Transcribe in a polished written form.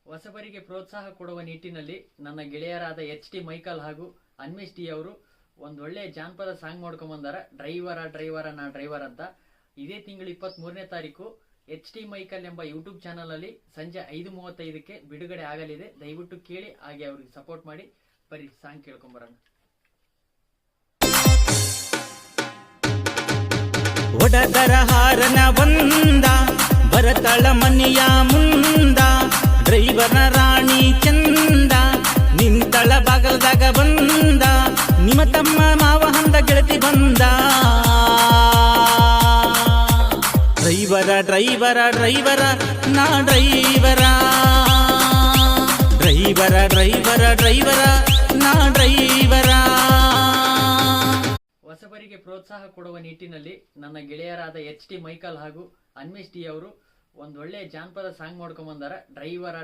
ಹೊಸಬರಿಗೆ ಪ್ರೋತ್ಸಾಹ ಕೊಡುವ ನಿಟ್ಟಿನಲ್ಲಿ ನನ್ನ ಗೆಳೆಯರಾದ ಎಚ್.ಟಿ. ಮೈಕಲ್ ಹಾಗೂ ಅನ್ವೇಷ್ ಟಿ ಅವರು ಒಂದೊಳ್ಳೆ ಜಾನಪದ ಸಾಂಗ್ ಮಾಡ್ಕೊಂಬಂದಾರ, ಡ್ರೈವರ ಡ್ರೈವರ ನಾ ಡ್ರೈವರ್ ಅಂತ. ಇದೇ ತಿಂಗಳು 23ನೇ ತಾರೀಕು ಎಚ್.ಟಿ. ಮೈಕಲ್ ಎಂಬ ಯೂಟ್ಯೂಬ್ ಚಾನಲ್ ಅಲ್ಲಿ ಸಂಜೆ 5:35ಕ್ಕೆ ಬಿಡುಗಡೆ ಆಗಲಿದೆ. ದಯವಿಟ್ಟು ಕೇಳಿ, ಹಾಗೆ ಅವ್ರಿಗೆ ಸಪೋರ್ಟ್ ಮಾಡಿ. ಬರೀ ಸಾಂಗ್ ಕೇಳ್ಕೊಂಬರೋಣ. ಒಡದರ ಹಾರನ ಬಂದ ಬರತಳ ಮನೆಯ ಮುಂದ, ಡ್ರೈವರ್ನ ರಾಣಿ ಚಂದ ನಿಂತಳ ಬಾಗಲದಾಗ ಬಂದ, ನಿಮ್ಮ ತಮ್ಮ ಮಾವ ಹಂದ ಗೆಳತಿ ಬಂದ. ಡ್ರೈವರ ಡ್ರೈವರ ಡ್ರೈವರ ನಾ ಡ್ರೈವರ, ಡ್ರೈವರ ಡ್ರೈವರ ಡ್ರೈವರ ನಾ ಡ್ರೈವರ. ಹೊಸಬರಿಗೆ ಪ್ರೋತ್ಸಾಹ ಕೊಡುವ ನಿಟ್ಟಿನಲ್ಲಿ ನನ್ನ ಗೆಳೆಯರಾದ ಎಚ್.ಟಿ. ಮೈಕಲ್ ಹಾಗೂ ಅನ್ವೇಷ್ ಟಿ ಅವರು ಒಂದೊಳ್ಳೆ ಜಾನಪದ ಸಾಂಗ್ ಮಾಡ್ಕೊಂಬಂದಾರ, ಡ್ರೈವರ